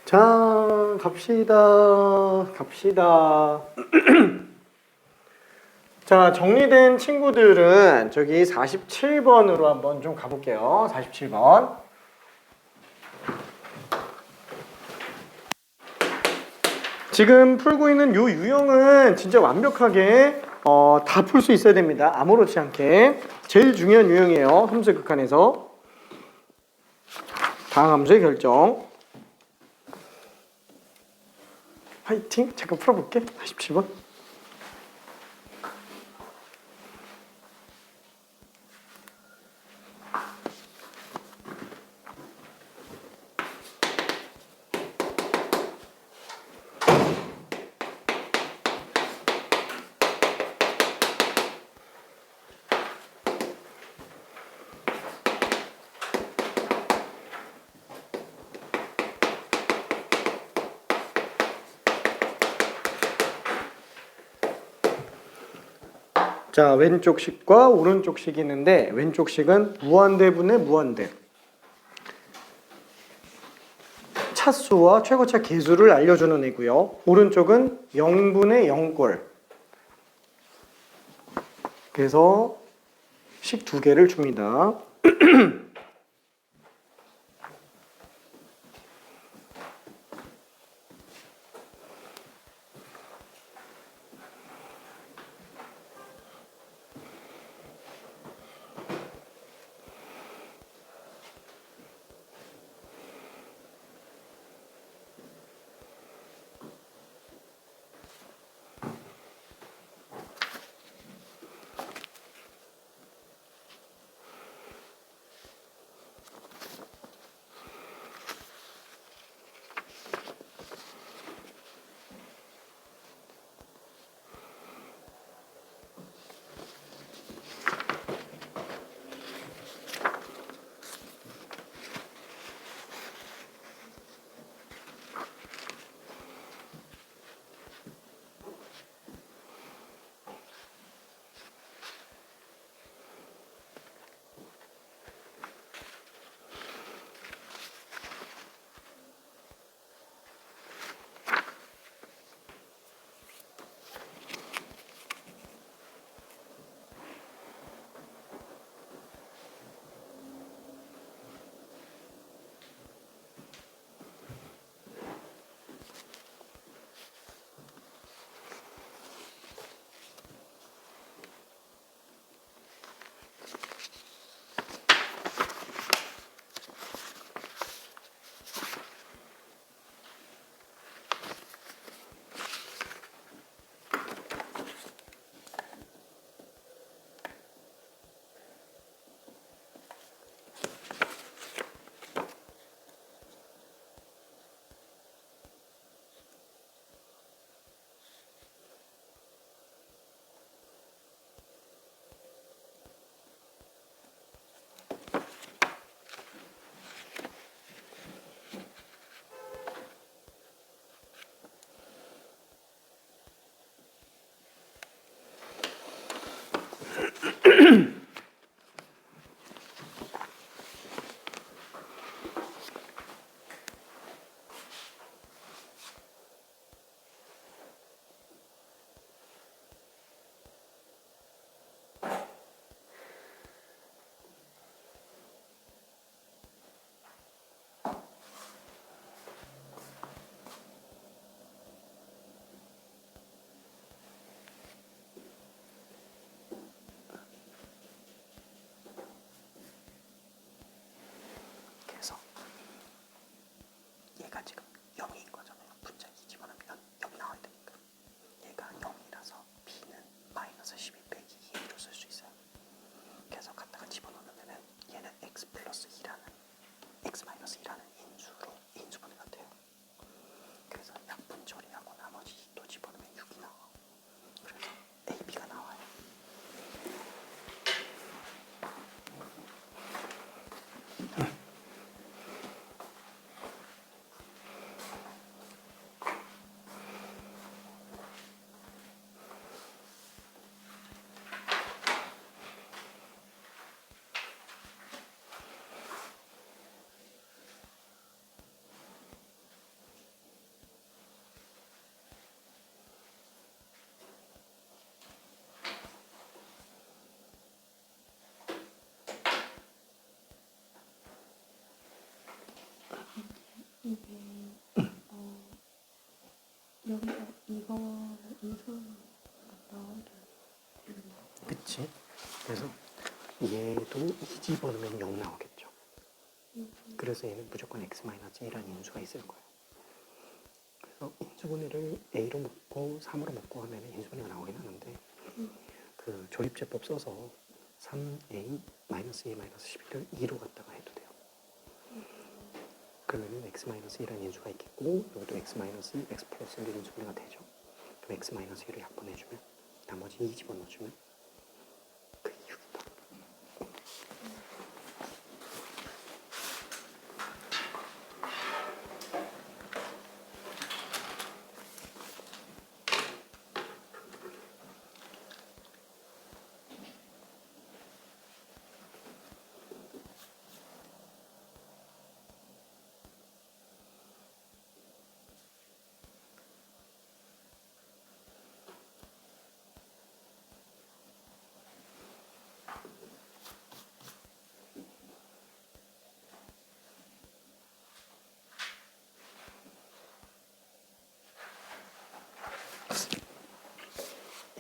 자, 갑시다. 자, 정리된 친구들은 저기 47번으로 한번 좀 가볼게요. 47번. 지금 풀고 있는 요 유형은 진짜 완벽하게 다 풀 수 있어야 됩니다. 아무렇지 않게. 제일 중요한 유형이에요. 함수의 극한에서. 다항함수의 결정. 화이팅! 잠깐 풀어볼게. 47번. 자, 왼쪽 식과 오른쪽 식이 있는데 왼쪽 식은 무한대분의 무한대. 차수와 최고차 계수를 알려주는 애고요. 오른쪽은 0분의 0꼴. 그래서 식 두 개를 줍니다. 그치? 그래서 얘도 2 집어넣으면 0 나오겠죠. 그래서 얘는 무조건 x-1이라는 인수가 있을 거예요. 그래서 인수분해를 a로 묶고 3으로 묶고 하면 인수분해가 나오긴 하는데 그 조립제법 써서 3a-a-11을 2로 갖다가 해도 돼요. 그러면 x-1이라는 인수가 있겠고 여기도 x-2, x 플러스 1 인수분해가 되죠. 그럼 x-1을 약분해주면 나머지 2 집어넣어주면 그 이유다.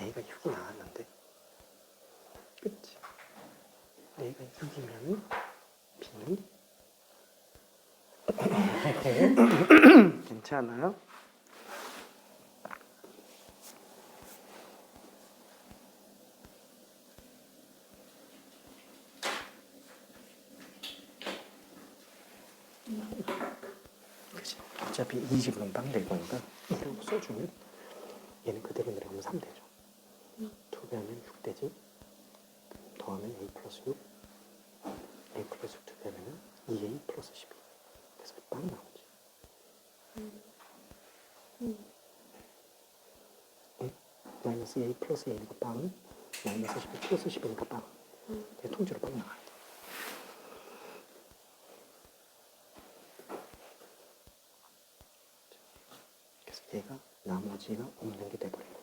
A가 6이 나왔는데 그치? A가 6이면 B는 괜찮아요? 그치? 어차피 2 집으로는 빵 될 거니까 1라고 써주면 얘는 그대로 내려가면 3 되죠. 2배하면 6 되지? 더하면 A 플러스 6 A 플러스 6 2배하면 2A 플러스 12 그래서 빵 나오지. 마이너스 A 플러스 A니까 빵 마이너스 12 플러스 10이니까 빵 통째로 빵 나와요. 그래서 얘가 나머지가 없는 게 돼버리고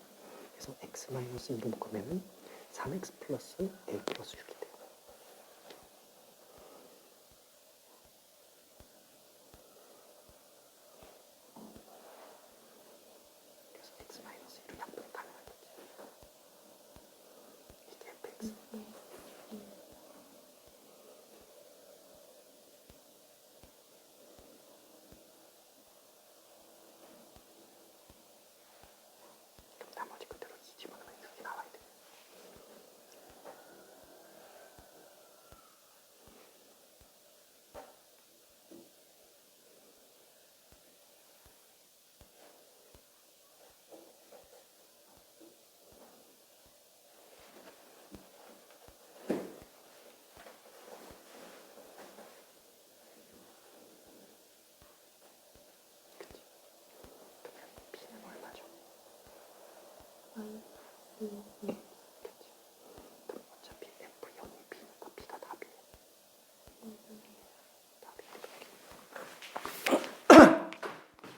그래서 x-2로 묶으면 3x 플러스 a 플러스 6이 돼요. 그래서 x-1로 약분이 가능하겠지. 이게 fx. 그럼 나머지 그대로 2 집어넣으면 6이 나와야 돼. 그치? 그러면 B는 얼마죠? 그치? 그럼 어차피 F 0이 B니까 B가 답이에요. 답이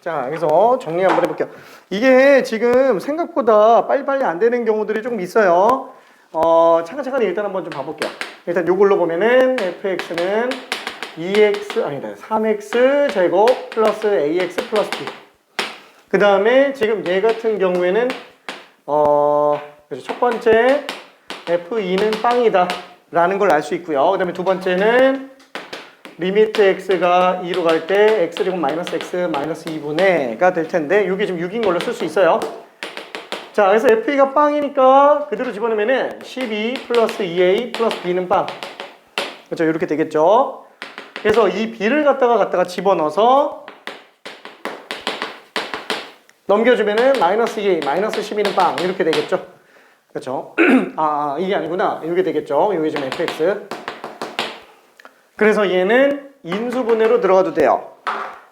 자, 여기서 정리 한번 해볼게요. 이게 지금 생각보다 빨리빨리 안 되는 경우들이 조금 있어요. 차근차근 일단 한번 좀 봐볼게요. 일단 요걸로 보면은 fx는 3x 제곱 플러스 ax 플러스 b. 그 다음에 지금 얘 같은 경우에는 그래서 첫 번째 f2는 빵이다 라는 걸 알 수 있고요. 그 다음에 두 번째는 리미트 x가 2로 갈 때 x제곱 마이너스 x 마이너스 2분의가 될 텐데 이게 지금 6인 걸로 쓸 수 있어요. 자, 그래서 f2가 빵이니까 그대로 집어넣으면은 12 플러스 2a 플러스 b는 빵. 그렇죠? 이렇게 되겠죠. 그래서 이 b를 갖다가 집어넣어서 넘겨주면은 마이너스 2a 마이너스 12는 빵 이렇게 되겠죠. 그렇죠? 이게 아니구나. 이게 되겠죠. 이게 지금 fx. 그래서 얘는 인수분해로 들어가도 돼요.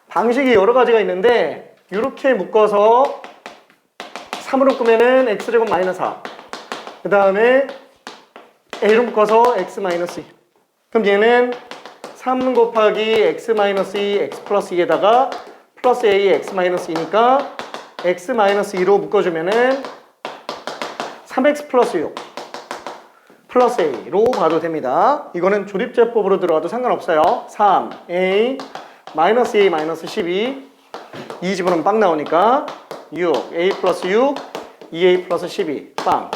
방식이 여러 가지가 있는데 이렇게 묶어서 3으로 끄면은 x제곱 마이너스 4. 그 다음에 a로 묶어서 x 마이너스 2. 그럼 얘는 3 곱하기 x 마이너스 2 x 플러스 2에다가 플러스 a x 마이너스 2니까 x 마이너스 2로 묶어주면은 3x 플러스 6 플러스 a로 봐도 됩니다. 이거는 조립제법으로 들어가도 상관없어요. 3a 마이너스 a 마이너스 12 2 집어넣으면 빵 나오니까 6 a 플러스 6 2a 플러스 12 빵.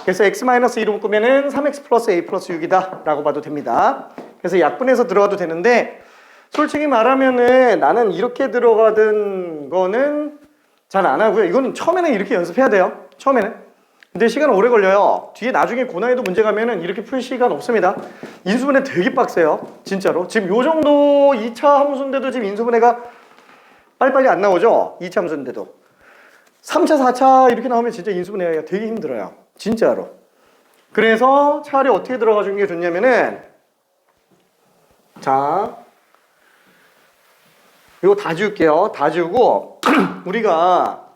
그래서 x-2로 묶으면은 3x 플러스 a 플러스 6이다 라고 봐도 됩니다. 그래서 약분해서 들어가도 되는데 솔직히 말하면은 나는 이렇게 들어가던 거는 잘 안 하고요. 이거는 처음에는 이렇게 연습해야 돼요. 처음에는. 근데 시간 오래 걸려요. 뒤에 나중에 고난이도 문제 가면은 이렇게 풀 시간 없습니다. 인수분해 되게 빡세요. 진짜로. 지금 요 정도 2차 함수인데도 지금 인수분해가 빨리빨리 안 나오죠? 2차 함수인데도. 3차, 4차 이렇게 나오면 진짜 인수분해가 되게 힘들어요. 진짜로. 그래서 차라리 어떻게 들어가 주는 게 좋냐면은 자, 이거 다 지울게요. 다 지우고 우리가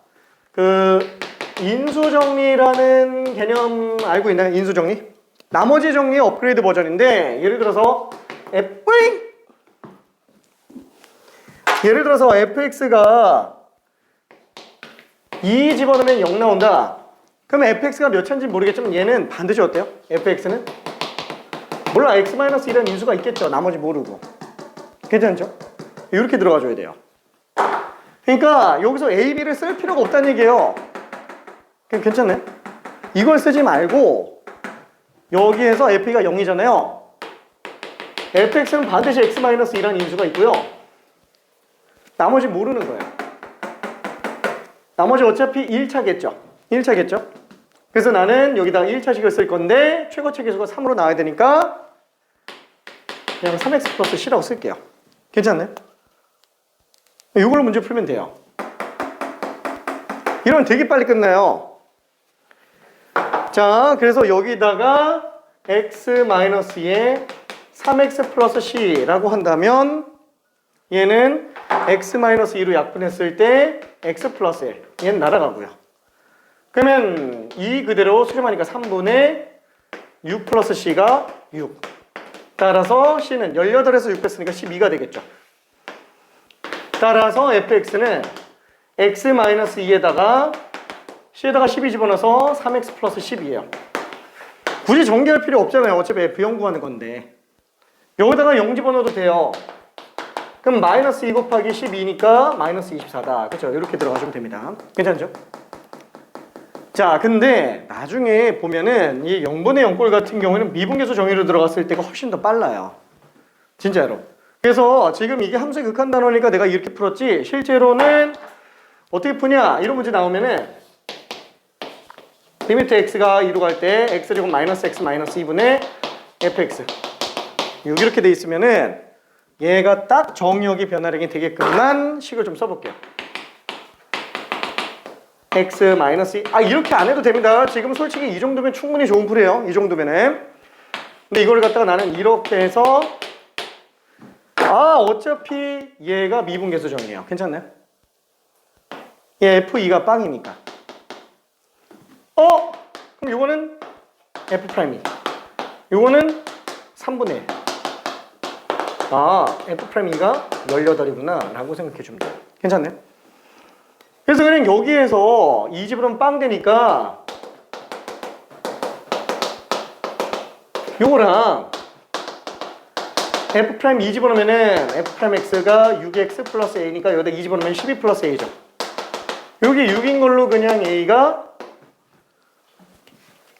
그 인수정리라는 개념 알고 있나요? 인수정리? 나머지 정리 업그레이드 버전인데 예를 들어서 fx가 2 집어넣으면 0 나온다. 그럼 fx가 몇 차인지 모르겠지만 얘는 반드시 어때요? fx는? 몰라 x-1이라는 인수가 있겠죠. 나머지 모르고. 괜찮죠? 이렇게 들어가줘야 돼요. 그러니까 여기서 a, b를 쓸 필요가 없다는 얘기예요. 괜찮네? 이걸 쓰지 말고 여기에서 f가 0이잖아요. fx는 반드시 x-1이라는 인수가 있고요. 나머지 모르는 거예요. 나머지 어차피 1차겠죠. 1차겠죠. 그래서 나는 여기다 1차식을 쓸 건데 최고차 계수가 3으로 나와야 되니까 그냥 3x 플러스 c라고 쓸게요. 괜찮네? 이걸로 문제 풀면 돼요. 이러면 되게 빨리 끝나요. 자, 그래서 여기다가 x-에 3x 플러스 c라고 한다면 얘는 x-2로 약분했을 때 x 플러스 1. 얘는 날아가고요. 그러면 이 그대로 수렴하니까 3분의 6 플러스 c가 6. 따라서 c는 18에서 6 뺐으니까 12가 되겠죠. 따라서 fx는 x-2에다가 c에다가 12 집어넣어서 3x 플러스 10이에요. 굳이 전개할 필요 없잖아요. 어차피 f0 구하는 건데. 여기다가 0 집어넣어도 돼요. 그럼 마이너스 2 곱하기 12니까 마이너스 24다. 그렇죠? 이렇게 들어가시면 됩니다. 괜찮죠? 자, 근데 나중에 보면은 이 0분의 0꼴 같은 경우에는 미분계수 정의로 들어갔을 때가 훨씬 더 빨라요. 진짜로. 그래서 지금 이게 함수의 극한 단원이니까 내가 이렇게 풀었지 실제로는 어떻게 푸냐? 이런 문제 나오면은 리미트 x가 2로 갈 때 x제곱 마이너스 x 마이너스 2분의 fx 이렇게 돼 있으면은 얘가 딱 정역이 변화량이 되게끔만 식을 좀 써볼게요. x 마이너스 2 이렇게 안 해도 됩니다. 지금 솔직히 이 정도면 충분히 좋은 풀이에요. 이 정도면은. 근데 이걸 갖다가 나는 이렇게 해서 어차피 얘가 미분계수 정이에요. 괜찮나요? 얘 f2가 빵이니까. 그럼 요거는 f'2. 요거는 3분의 1. f'2가 18이구나 라고 생각해 주면 돼요. 괜찮나요? 그래서 그냥 여기에서 이 집으로는 빵 되니까 요거랑 f' 2 집어넣으면은 f'x가 6x 플러스 a니까 여기다 2 집어넣으면 12 플러스 a죠. 여기 6인 걸로 그냥 a가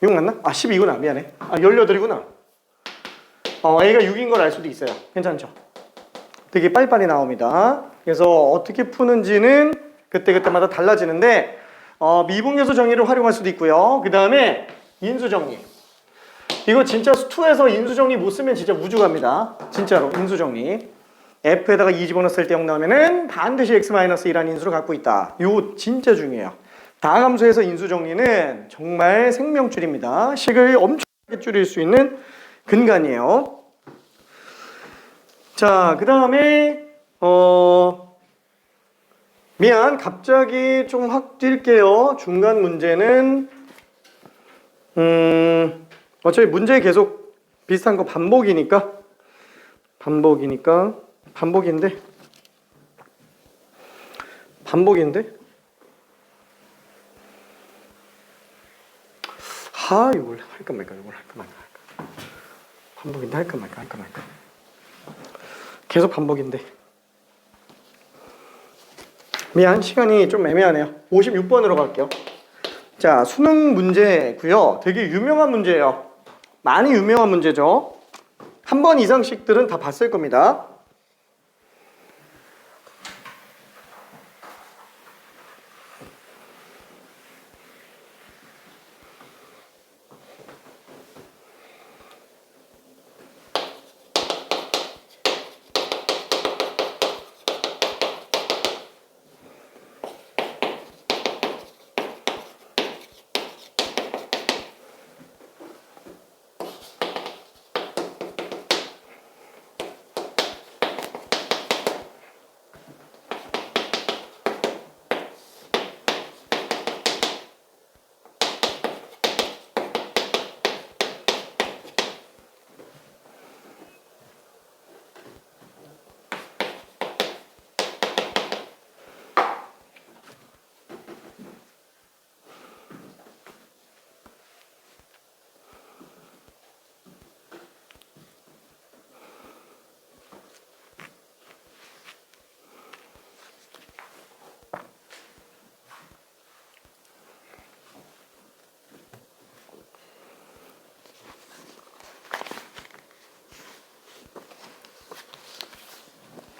6 맞나? 12구나. 미안해. 18이구나. a가 6인 걸 알 수도 있어요. 괜찮죠? 되게 빨리빨리 나옵니다. 그래서 어떻게 푸는지는 그때그때마다 달라지는데 미분계수 정의를 활용할 수도 있고요. 그 다음에 인수정리. 이거 진짜 수투에서 인수정리 못 쓰면 진짜 우주 갑니다. 진짜로 인수정리. f에다가 2 집어넣었을 때 0 나오면은 반드시 x-1이라는 인수를 갖고 있다. 이거 진짜 중요해요. 다함수에서 인수정리는 정말 생명줄입니다. 식을 엄청나게 줄일 수 있는 근간이에요. 자, 그 다음에 미안, 갑자기 좀 확 뛸게요. 중간 문제는 어차피 문제 계속 비슷한 거 반복인데 이걸 할까 말까 반복인데 할까 말까 계속 반복인데 미안, 시간이 좀 애매하네요. 56번으로 갈게요. 자, 수능 문제고요. 되게 유명한 문제예요. 많이 유명한 문제죠. 한 번 이상씩들은 다 봤을 겁니다.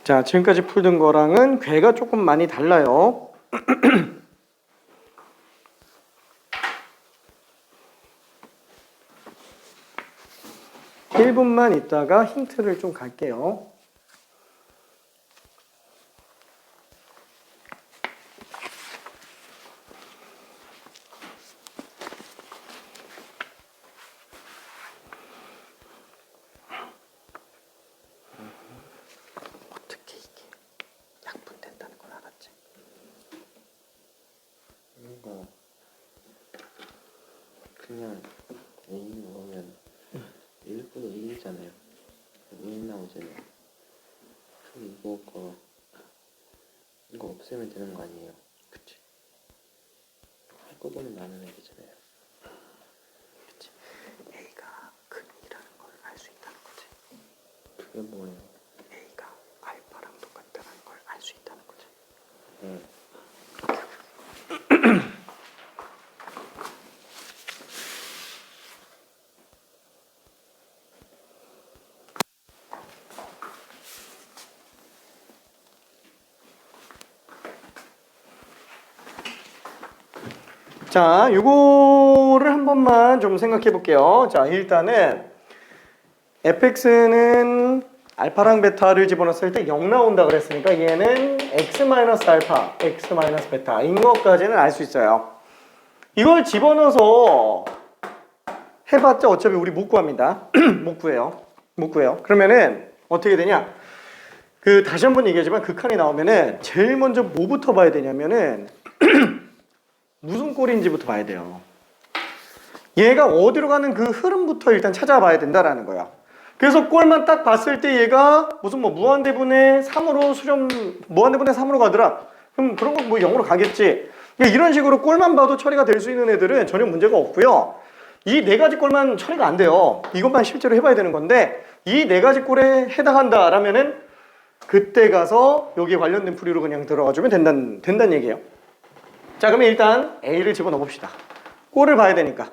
자, 지금까지 풀던 거랑은 궤가 조금 많이 달라요. 1분만 있다가 힌트를 좀 갈게요. 어떻게 이게 약분된다는 걸 알았지? 이거 그냥 A 넣으면 1분의 1이잖아요. 1 나오잖아요. 그럼 이거 없애면 되는 거 아니에요? 그치? 할 거 보면 나누면 되잖아요. 그치? A가 큰 2라는 걸 알 수 있다는 거지. 그게 뭐예요? A가 알파랑 똑같다는 걸 알 수 있다는 거지. 네. 자, 요거를 한 번만 좀 생각해 볼게요. 자, 일단은 fx는 알파랑 베타를 집어넣었을 때 0 나온다 그랬으니까 얘는 x-알파, x-베타인 것까지는 알 수 있어요. 이걸 집어넣어서 해봤자 어차피 우리 못 구합니다. 못 구해요. 못 구해요. 그러면은 어떻게 되냐? 다시 한번 얘기하지만 극한이 나오면은 제일 먼저 뭐부터 봐야 되냐면은 무슨 꼴인지부터 봐야 돼요. 얘가 어디로 가는 그 흐름부터 일단 찾아봐야 된다라는 거야. 그래서 꼴만 딱 봤을 때 얘가 무슨 무한대분의 3으로 무한대분의 3으로 가더라. 그럼 그런 거 뭐 0으로 가겠지. 이런 식으로 꼴만 봐도 처리가 될 수 있는 애들은 전혀 문제가 없고요. 이 네 가지 꼴만 처리가 안 돼요. 이것만 실제로 해봐야 되는 건데 이 네 가지 꼴에 해당한다라면은 그때 가서 여기에 관련된 풀이로 그냥 들어가주면 된다는 얘기예요. 자, 그러면 일단 A를 집어넣어 봅시다. 꼴을 봐야 되니까.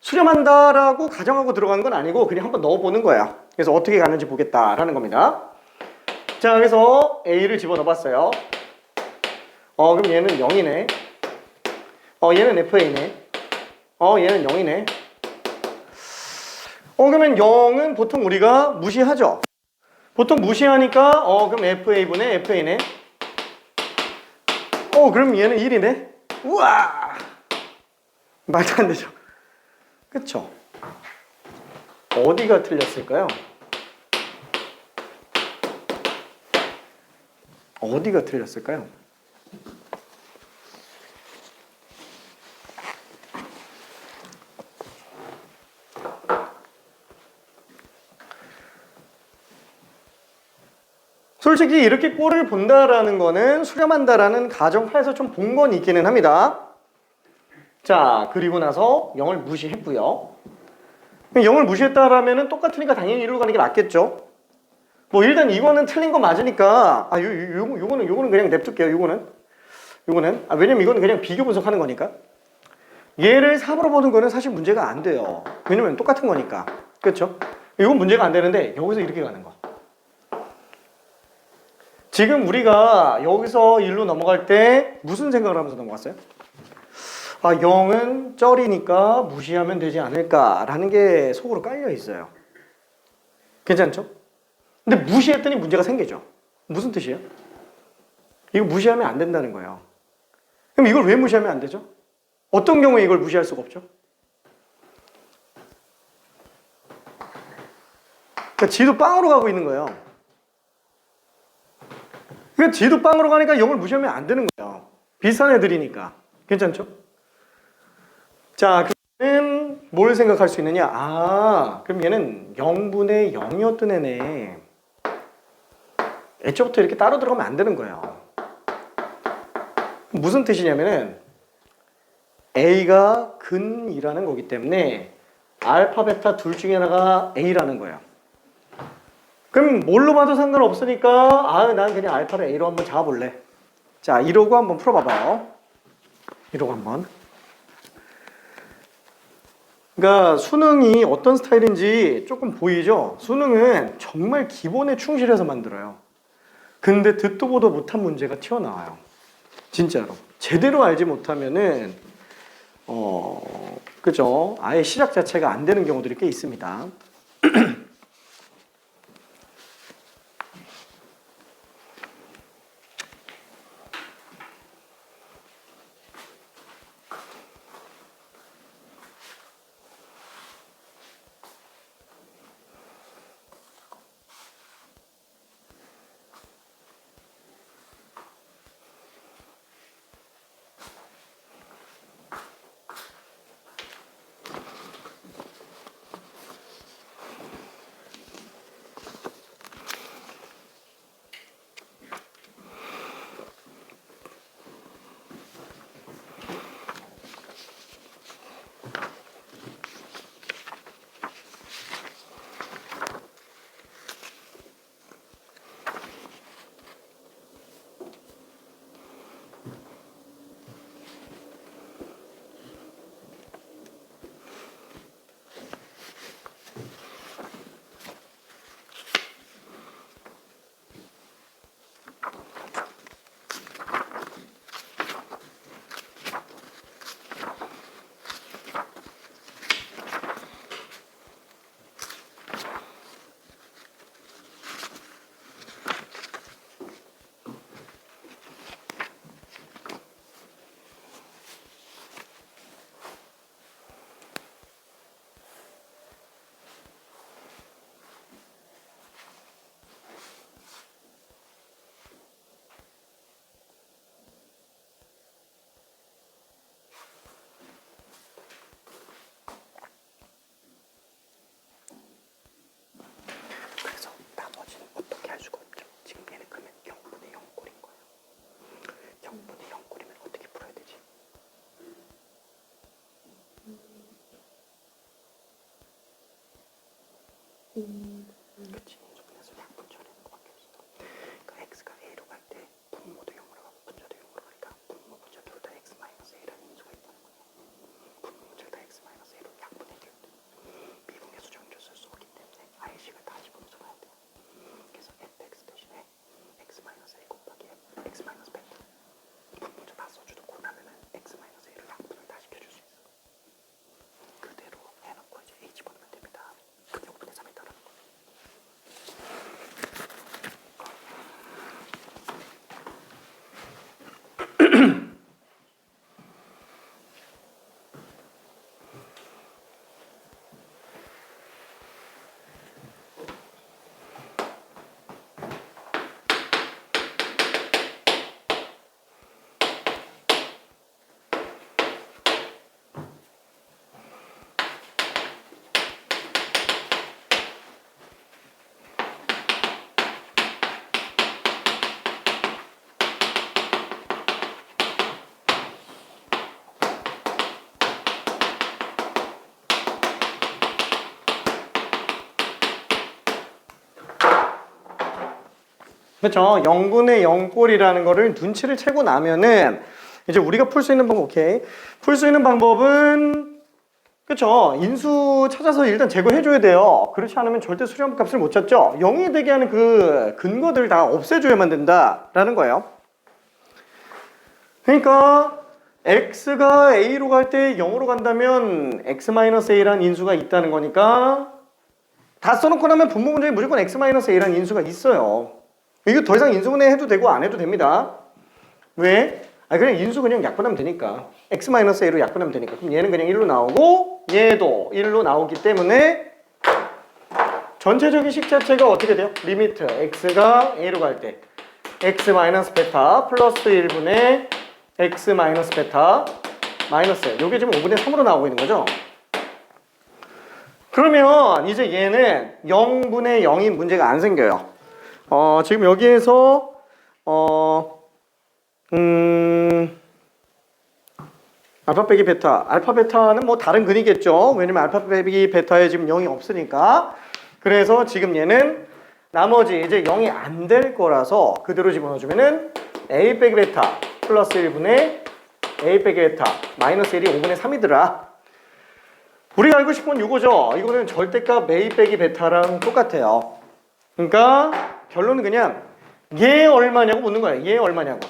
수렴한다라고 가정하고 들어가는 건 아니고 그냥 한번 넣어보는 거야. 그래서 어떻게 가는지 보겠다라는 겁니다. 자, 그래서 A를 집어넣어 봤어요. 그럼 얘는 0이네. 얘는 FA네. 얘는 0이네. 그러면 0은 보통 우리가 무시하죠. 보통 무시하니까 그럼 FA분의 FA네. 그럼 얘는 1이네. 우와! 말도 안 되죠. 그쵸? 어디가 틀렸을까요? 어디가 틀렸을까요? 솔직히 이렇게 꼴을 본다라는 거는 수렴한다라는 가정하에서 좀 본 건 있기는 합니다. 자, 그리고 나서 0을 무시했고요. 0을 무시했다라면 똑같으니까 당연히 1로 가는 게 맞겠죠. 뭐 일단 이거는 틀린 거 맞으니까 요거는 그냥 냅둘게요. 요거는 왜냐면 이거는 그냥 비교 분석하는 거니까. 얘를 3으로 보는 거는 사실 문제가 안 돼요. 왜냐면 똑같은 거니까. 그렇죠? 이건 문제가 안 되는데 여기서 이렇게 가는 거. 지금 우리가 여기서 1로 넘어갈 때 무슨 생각을 하면서 넘어갔어요? 아, 0은 쩔이니까 무시하면 되지 않을까라는 게 속으로 깔려 있어요. 괜찮죠? 근데 무시했더니 문제가 생기죠. 무슨 뜻이에요? 이거 무시하면 안 된다는 거예요. 그럼 이걸 왜 무시하면 안 되죠? 어떤 경우에 이걸 무시할 수가 없죠? 그러니까 지도 빵으로 가고 있는 거예요. 그러니까 지도 빵으로 가니까 0을 무시하면 안 되는 거예요. 비슷한 애들이니까. 괜찮죠? 자, 그러면 뭘 생각할 수 있느냐? 아, 그럼 얘는 0분의 0이었던 애네. 애초부터 이렇게 따로 들어가면 안 되는 거예요. 무슨 뜻이냐면은 A가 근이라는 거기 때문에 알파, 베타 둘 중에 하나가 A라는 거예요. 그럼 뭘로 봐도 상관없으니까 아, 난 그냥 알파를 A로 한번 잡아볼래. 자, 이러고 한번 풀어봐봐요. 이러고 한번. 그러니까 수능이 어떤 스타일인지 조금 보이죠? 수능은 정말 기본에 충실해서 만들어요. 근데 듣도 보도 못한 문제가 튀어나와요. 진짜로. 제대로 알지 못하면은 그죠? 아예 시작 자체가 안 되는 경우들이 꽤 있습니다. 그래서 나머지는 어떻게 할 수가 없죠. 지금 얘는 그러면 0분의 0꼴인 거예요. 0분의 0꼴이면 어떻게 풀어야 되지? 그치, 인수분해서 약분 처리하는 것밖에 없어. 그러니까 x가 a로 갈 때 분모도 0으로 가고 분자도 0으로 가니까 분모, 분자 둘 다 x-a라는 인수가 있다는 거예요. 분모, 분자가 다 x-a로 약분해줘야 돼. 미분계수 정의를 쓸 수 없기 때문에 i식을 다 집어넣어서 가야 돼. 그래서 fx 대신에 x-a 곱하기 x-베타 분모자 다 써주고 나면은 x-a를 약분을 다 시켜줄 수 있어. 그대로 해놓고 이제 a 집어넣으면 됩니다. 그게 5분의 3이 따르는 거. 그렇죠. 0분의 0꼴이라는 거를 눈치를 채고 나면은 이제 우리가 풀 수 있는 방법, 오케이. 풀 수 있는 방법은, 그쵸. 인수 찾아서 일단 제거해줘야 돼요. 그렇지 않으면 절대 수렴 값을 못 찾죠. 0이 되게 하는 그 근거들 다 없애줘야만 된다라는 거예요. 그러니까, x가 a로 갈 때 0으로 간다면 x-a라는 인수가 있다는 거니까 다 써놓고 나면 분모 문제에 무조건 x-a라는 인수가 있어요. 이거 더 이상 인수분해 해도 되고 안 해도 됩니다. 왜? 그냥 인수 그냥 약분하면 되니까. x-a로 약분하면 되니까. 그럼 얘는 그냥 1로 나오고 얘도 1로 나오기 때문에 전체적인 식 자체가 어떻게 돼요? 리미트 x가 a로 갈 때 x-베타 플러스 1분의 x-베타 마이너스 요게 지금 5분의 3으로 나오고 있는 거죠. 그러면 이제 얘는 0분의 0인 문제가 안 생겨요. 지금 여기에서 알파 빼기 베타. 알파 베타는 뭐 다른 근이겠죠. 왜냐면 알파 빼기 베타에 지금 0이 없으니까. 그래서 지금 얘는 나머지 이제 0이 안 될 거라서 그대로 집어넣어주면은 a 빼기 베타 플러스 1분의 a 빼기 베타 마이너스 1이 5분의 3이더라. 우리가 알고 싶은 건 이거죠. 이거는 절대값 a 빼기 베타랑 똑같아요. 그러니까 결론은 그냥 얘 얼마냐고 묻는 거예요. 얘 얼마냐고.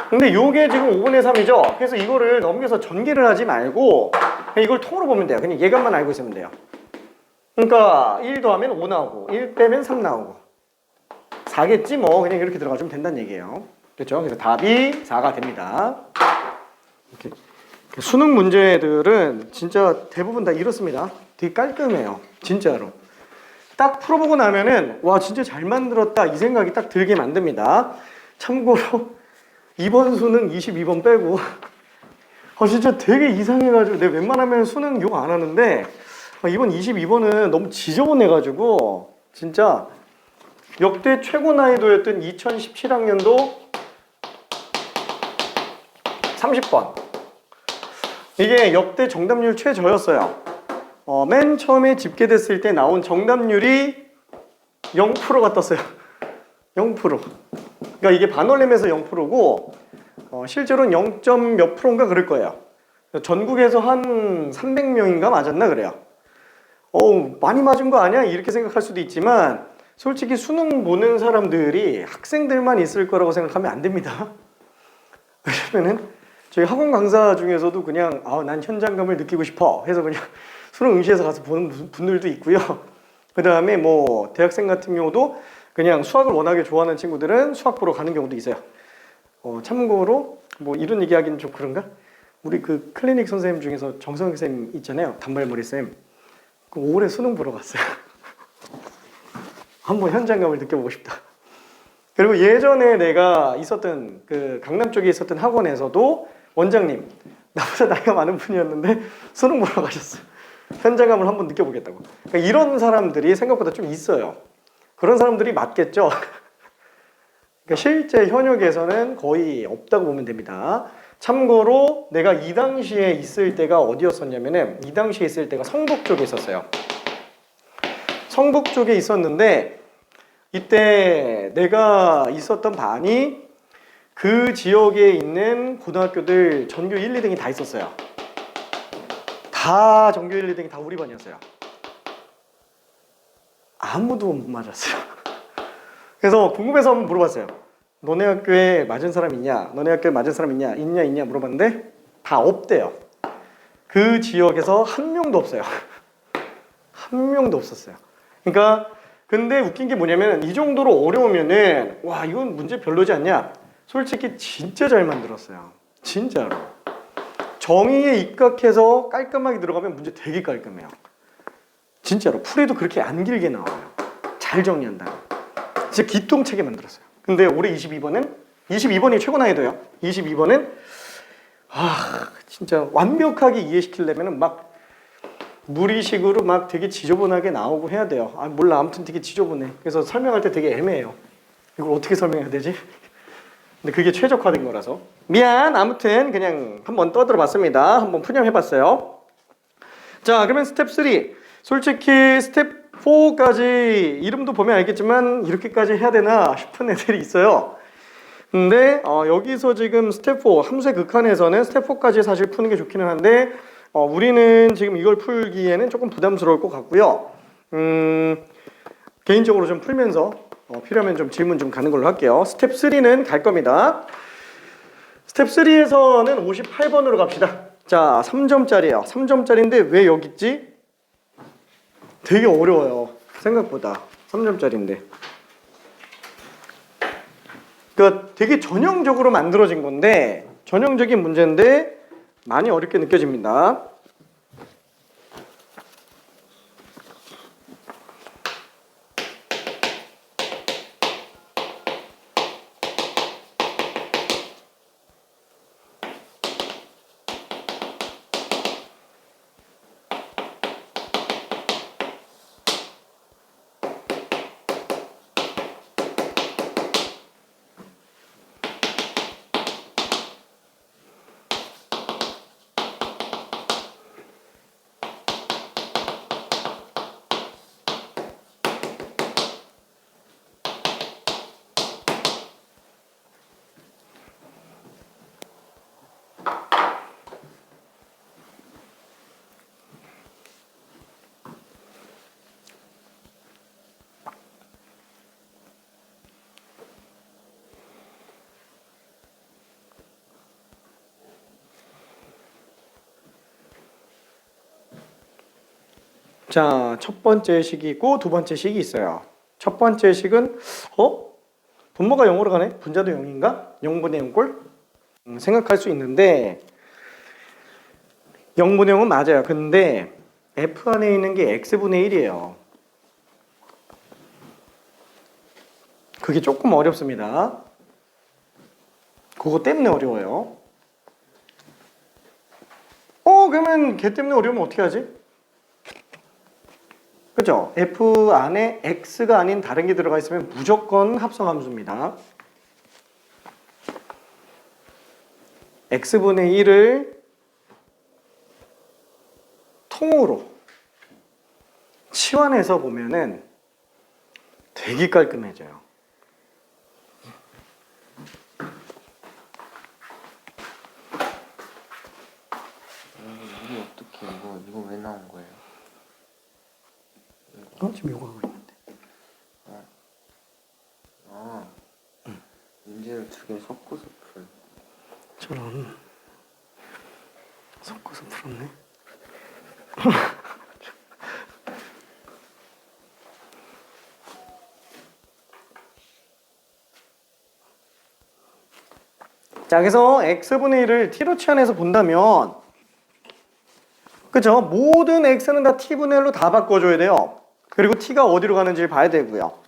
근데 요게 지금 5분의 3이죠. 그래서 이거를 넘겨서 전개를 하지 말고 그냥 이걸 통으로 보면 돼요. 그냥 예값만 알고 있으면 돼요. 그러니까 1 더하면 5 나오고 1 빼면 3 나오고 4겠지 뭐. 그냥 이렇게 들어가주면 된다는 얘기예요. 그렇죠? 그래서 답이 4가 됩니다. 이렇게. 수능 문제들은 진짜 대부분 다 이렇습니다. 되게 깔끔해요. 진짜로. 딱 풀어보고 나면은 와 진짜 잘 만들었다 이 생각이 딱 들게 만듭니다. 참고로 이번 수능 22번 빼고 진짜 되게 이상해가지고 내가 웬만하면 수능 욕 안 하는데 이번 22번은 너무 지저분해가지고 진짜 역대 최고 난이도였던 2017학년도 30번 이게 역대 정답률 최저였어요. 맨 처음에 집계됐을 때 나온 정답률이 0%가 떴어요. 0%. 그러니까 이게 반올림에서 0%고 실제로는 0. 몇 프로인가 그럴 거예요. 전국에서 한 300명인가 맞았나 그래요. 많이 맞은 거 아니야? 이렇게 생각할 수도 있지만 솔직히 수능 보는 사람들이 학생들만 있을 거라고 생각하면 안 됩니다. 왜냐면은 저희 학원 강사 중에서도 그냥 난 현장감을 느끼고 싶어 해서 그냥 수능 응시해서 가서 보는 분들도 있고요. 그 다음에 뭐 대학생 같은 경우도 그냥 수학을 워낙에 좋아하는 친구들은 수학 보러 가는 경우도 있어요. 참고로 뭐 이런 얘기하기는 좀 그런가? 우리 그 클리닉 선생님 중에서 정성혁 쌤 있잖아요. 단발머리 쌤. 그 올해 수능 보러 갔어요. 한번 현장감을 느껴보고 싶다. 그리고 예전에 내가 있었던 그 강남 쪽에 있었던 학원에서도 원장님 나보다 나이가 많은 분이었는데 수능 보러 가셨어요. 현장감을 한번 느껴보겠다고. 그러니까 이런 사람들이 생각보다 좀 있어요. 그런 사람들이 맞겠죠. 그러니까 실제 현역에서는 거의 없다고 보면 됩니다. 참고로 내가 이 당시에 있을 때가 어디였었냐면은 이 당시에 있을 때가 성북 쪽에 있었어요. 성북 쪽에 있었는데 이때 내가 있었던 반이 그 지역에 있는 고등학교들 전교 1, 2등이 다 있었어요. 다 전교 1, 2등이 다 우리 반이었어요. 아무도 못 맞았어요. 그래서 궁금해서 한번 물어봤어요. 너네 학교에 맞은 사람 있냐? 너네 학교에 맞은 사람 있냐? 있냐 물어봤는데 다 없대요. 그 지역에서 한 명도 없어요. 한 명도 없었어요. 그러니까 근데 웃긴 게 뭐냐면 이 정도로 어려우면은 와 이건 문제 별로지 않냐? 솔직히 진짜 잘 만들었어요. 진짜로. 정의에 입각해서 깔끔하게 들어가면 문제 되게 깔끔해요. 진짜로 풀이도 그렇게 안 길게 나와요. 잘 정리한다. 진짜 기똥차게 만들었어요. 근데 올해 22번이 최고 난이도예요. 22번은 진짜 완벽하게 이해시키려면 막 무리식으로 막 되게 지저분하게 나오고 해야 돼요. 몰라 아무튼 되게 지저분해. 그래서 설명할 때 되게 애매해요. 이걸 어떻게 설명해야 되지? 근데 그게 최적화된 거라서 미안. 아무튼 그냥 한번 떠들어 봤습니다. 한번 푸념해봤어요. 자 그러면 스텝 3 솔직히 스텝 4까지 이름도 보면 알겠지만 이렇게까지 해야 되나 싶은 애들이 있어요. 근데 여기서 지금 스텝 4 함수의 극한에서는 스텝 4까지 사실 푸는 게 좋기는 한데 우리는 지금 이걸 풀기에는 조금 부담스러울 것 같고요. 개인적으로 좀 풀면서 필요하면 좀 질문 좀 가는 걸로 할게요. 스텝 3는 갈 겁니다. 스텝 3에서는 58번으로 갑시다. 자, 3점짜리예요. 3점짜리인데 왜 여기 있지? 되게 어려워요. 생각보다 3점짜리인데. 그러니까 되게 전형적으로 만들어진 건데 전형적인 문제인데 많이 어렵게 느껴집니다. 자, 첫 번째 식이 있고 두 번째 식이 있어요. 첫 번째 식은 분모가 0으로 가네? 분자도 0인가? 0분의 0꼴? 생각할 수 있는데 0분의 0은 맞아요. 근데 F 안에 있는 게 X분의 1이에요. 그게 조금 어렵습니다. 그거 때문에 어려워요. 그러면 걔 때문에 어려우면 어떻게 하지? 그죠? F 안에 X가 아닌 다른 게 들어가 있으면 무조건 합성함수입니다. X분의 1을 통으로 치환해서 보면은 되게 깔끔해져요. 이게 어떻게 이거 왜 나온 거예요? 지금 요거 하고 있는데. 문제를 두 개 섞어서 풀. 저런 섞어서 풀었네. 자, 그래서 X분의 1을 T로 치환해서 본다면 그죠? 모든 X는 다 T분의 1로 다 바꿔줘야 돼요. 그리고 T가 어디로 가는지를 봐야 되고요.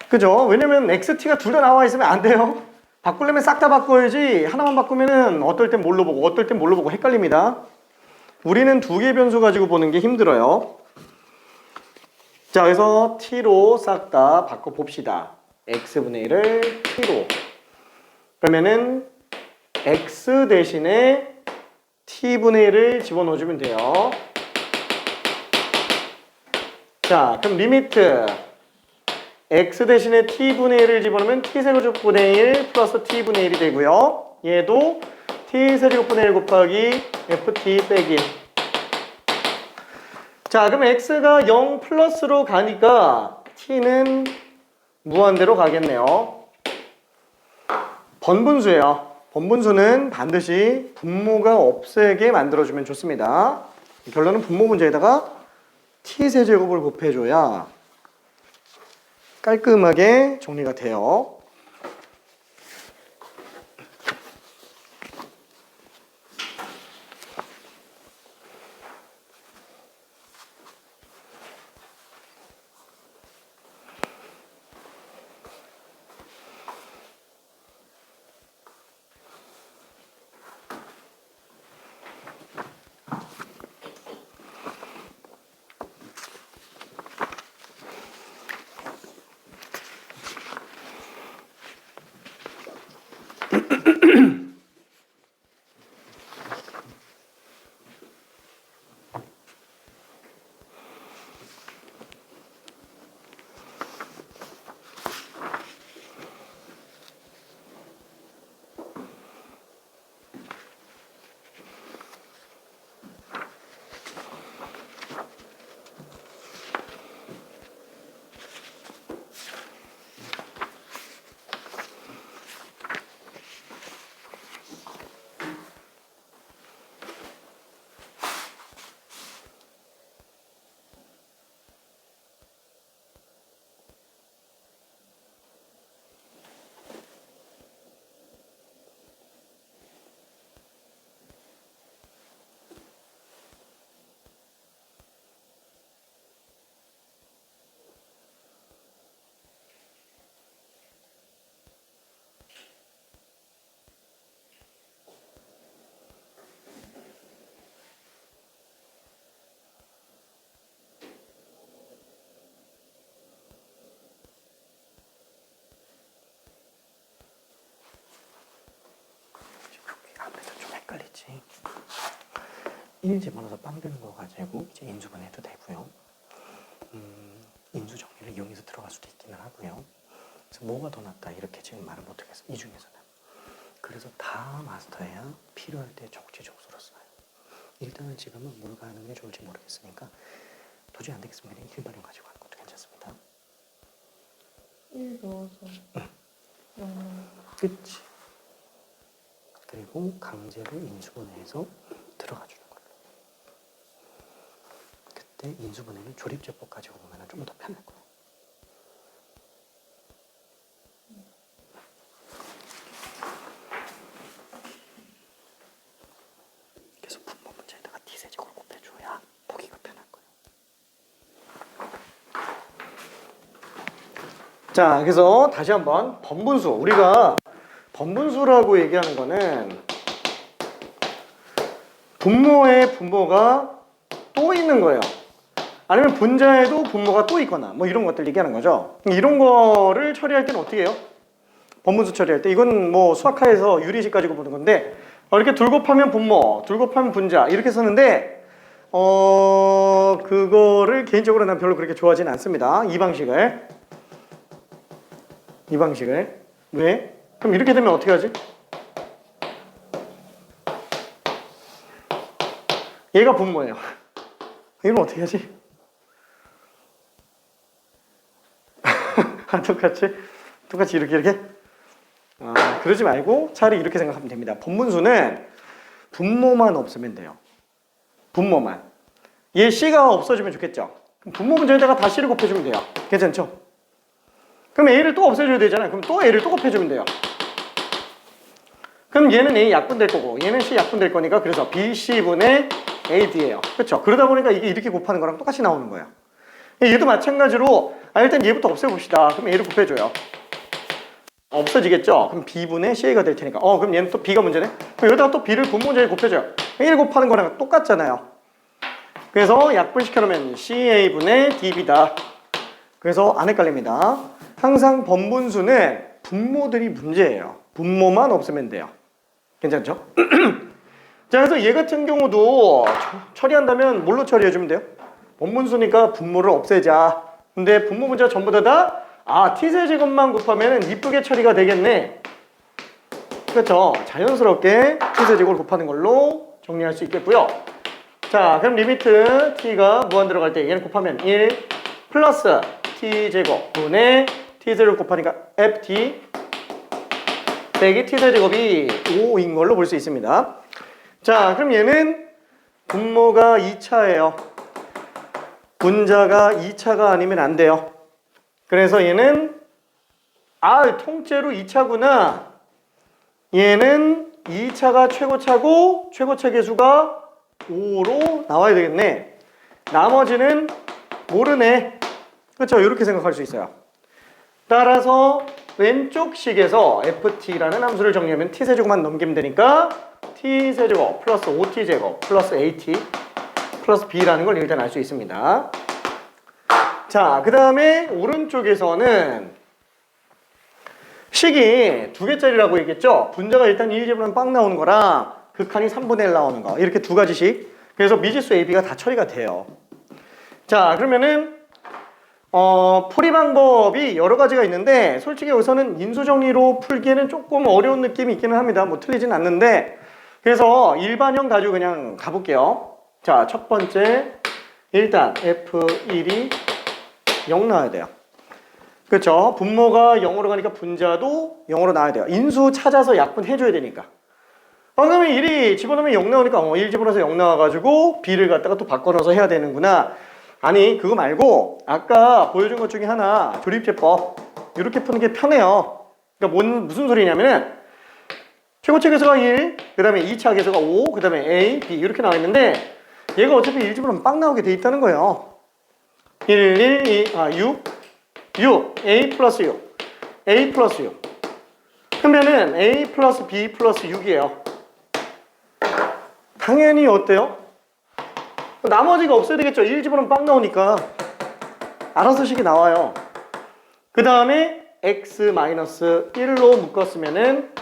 그죠? 왜냐면 XT가 둘 다 나와 있으면 안 돼요. 바꾸려면 싹 다 바꿔야지 하나만 바꾸면은 어떨 땐 뭘로 보고 어떨 땐 뭘로 보고 헷갈립니다. 우리는 두 개의 변수 가지고 보는 게 힘들어요. 자, 그래서 T로 싹 다 바꿔 봅시다. X분의 1을 T로. 그러면은 X 대신에 T분의 1을 집어넣어주면 돼요. 자, 그럼 리미트 X 대신에 T분의 1을 집어넣으면 T세제곱분의 1 플러스 T분의 1이 되고요. 얘도 T세제곱분의 1 곱하기 FT 빼기 1. 자, 그럼 X가 0 플러스로 가니까 T는 무한대로 가겠네요. 번분수예요. 번분수는 반드시 분모가 없애게 만들어주면 좋습니다. 결론은 분모 문제에다가 T세제곱을 곱해줘야 깔끔하게 정리가 돼요. 1 집어넣어서 빵 되는 거 가지고 이제 인수분해도 되고요. 인수 정리를 이용해서 들어갈 수도 있기는 하고요. 그래서 뭐가 더 낫다 이렇게 지금 말을 못하겠어요. 이 중에서는. 그래서 다 마스터해야 필요할 때 적재적소로 써요. 일단은 지금은 뭘 가는 게 좋을지 모르겠으니까 도저히 안 되겠으면 그냥 1번을 가지고 가는 것도 괜찮습니다. 1 넣어서 0 그치. 그리고 강제로 인수분해해서 들어가주는 걸로. 그때 인수분해는 조립제법 가지고 보면 좀 더 편할 거예요. 그래서 분모 문제에다가 T세제곱을 곱해줘야 보기가 편할 거예요. 자, 그래서 다시 한번 번분수. 우리가 번분수라고 얘기하는 거는 분모에 분모가 또 있는 거예요. 아니면 분자에도 분모가 또 있거나 뭐 이런 것들 얘기하는 거죠. 이런 거를 처리할 때는 어떻게 해요? 번분수 처리할 때 이건 뭐 수학하에서 유리식 가지고 보는 건데 이렇게 둘 곱하면 분모, 둘 곱하면 분자 이렇게 쓰는데 그거를 개인적으로 난 별로 그렇게 좋아하지는 않습니다. 이 방식을 왜? 그럼 이렇게 되면 어떻게 하지? 얘가 분모예요. 이건 어떻게 하지? 똑같이 이렇게? 그러지 말고 차라리 이렇게 생각하면 됩니다. 번분수는 분모만 없으면 돼요. 분모만. 얘 C가 없어지면 좋겠죠? 그럼 분모 문제에다가 다 C를 곱해주면 돼요. 괜찮죠? 그럼 A를 또 없애줘야 되잖아요. 그럼 또 A를 또 곱해주면 돼요. 그럼 얘는 A 약분될 거고 얘는 C 약분될 거니까 그래서 BC분의 AD예요. 그렇죠? 그러다 보니까 이게 이렇게 곱하는 거랑 똑같이 나오는 거예요. 얘도 마찬가지로 일단 얘부터 없애봅시다. 그럼 A를 곱해줘요. 없어지겠죠? 그럼 B분의 CA가 될 테니까 그럼 얘는 또 B가 문제네? 그럼 여기다가 또 B를 분모 문제에 곱해줘요. 1 곱하는 거랑 똑같잖아요. 그래서 약분시켜놓으면 CA분의 DB다. 그래서 안 헷갈립니다. 항상 번분수는 분모들이 문제예요. 분모만 없으면 돼요. 괜찮죠? 자, 그래서 얘 같은 경우도 처리한다면 뭘로 처리해주면 돼요? 번분수니까 분모를 없애자. 근데 분모 문제가 전부 다 T세제곱만 곱하면 이쁘게 처리가 되겠네. 그렇죠? 자연스럽게 T세제곱을 곱하는 걸로 정리할 수 있겠고요. 자, 그럼 리미트 T가 무한 들어갈 때 얘는 곱하면 1 플러스 T제곱 분의 T세제곱 곱하니까 FT 빼기 T세제곱이 5인 걸로 볼 수 있습니다. 자, 그럼 얘는 분모가 2차예요. 분자가 2차가 아니면 안 돼요. 그래서 얘는 통째로 2차구나. 얘는 2차가 최고차고 최고차 계수가 5로 나와야 되겠네. 나머지는 모르네. 그렇죠? 이렇게 생각할 수 있어요. 따라서 왼쪽 식에서 ft라는 함수를 정리하면 t세제곱만 넘기면 되니까 t세제곱 플러스 5t제곱 플러스 at 플러스 b라는 걸 일단 알 수 있습니다. 자, 그 다음에 오른쪽에서는 식이 2개짜리라고 얘기했죠? 분자가 일단 1제곱하면 빵 나오는 거랑 극한이 3분의 1 나오는 거 이렇게 두 가지씩. 그래서 미지수 AB가 다 처리가 돼요. 자, 그러면은 풀이 방법이 여러 가지가 있는데 솔직히 여기서는 인수정리로 풀기에는 조금 어려운 느낌이 있기는 합니다. 뭐 틀리진 않는데 그래서 일반형 가지고 그냥 가볼게요. 자, 첫 번째 일단 F1이 0 나와야 돼요. 그렇죠? 분모가 0으로 가니까 분자도 0으로 나와야 돼요. 인수 찾아서 약분해줘야 되니까. 그러면 1이 집어넣으면 0 나오니까 1 집어넣어서 0 나와가지고 B를 갖다가 또 바꿔넣어서 해야 되는구나. 아니, 그거 말고 아까 보여준 것 중에 하나 조립제법 이렇게 푸는 게 편해요. 그러니까 무슨 소리냐면은 최고차 계수가 1, 그 다음에 2차 계수가 5, 그 다음에 A, B 이렇게 나와 있는데 얘가 어차피 1 집어넣으면 빵 나오게 돼 있다는 거예요. 6, A 플러스 6, A 플러스 6. 그러면은 A 플러스 B 플러스 6이에요. 당연히 어때요? 나머지가 없어야 되겠죠. 1 집어넣으면 빵 나오니까. 알아서 식이 나와요. 그 다음에 x-1로 묶었으면은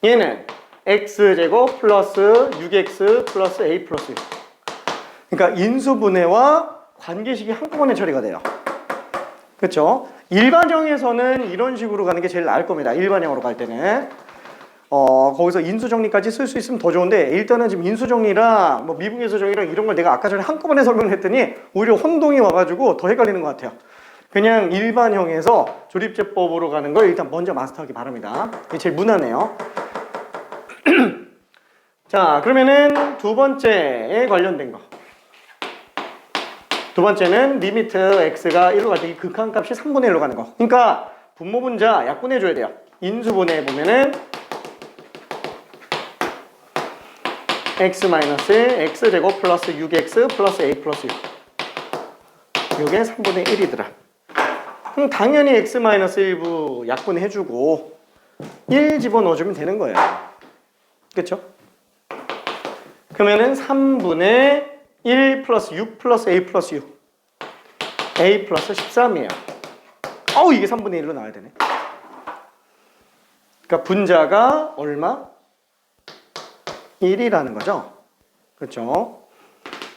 얘는 x제곱 플러스 6x 플러스 a 플러스 6. 그러니까 인수분해와 관계식이 한꺼번에 처리가 돼요. 그렇죠? 일반형에서는 이런 식으로 가는 게 제일 나을 겁니다. 일반형으로 갈 때는. 거기서 인수정리까지 쓸 수 있으면 더 좋은데 일단은 지금 인수정리랑 뭐 미분계수정리랑 이런 걸 내가 아까 전에 한꺼번에 설명을 했더니 오히려 혼동이 와가지고 더 헷갈리는 것 같아요. 그냥 일반형에서 조립제법으로 가는 걸 일단 먼저 마스터하기 바랍니다. 이게 제일 무난해요. 자, 그러면은 두 번째에 관련된 거. 두 번째는 리미트 x가 1로 갈 때 이 극한값이 3분의 1로 가는 거. 그러니까 분모분자 약분해줘야 돼요. 인수분해 보면은 x-1 x제곱 플러스 6x 플러스 a 플러스 6. 이게 3분의 1이더라. 그럼 당연히 x-1부 약분해주고 1 집어넣어주면 되는 거예요. 그쵸? 그러면은 3분의 1 플러스 6 플러스 a 플러스 6. a 플러스 13이에요. 어우, 이게 3분의 1로 나와야 되네. 그러니까 분자가 얼마? 1이라는 거죠. 그렇죠?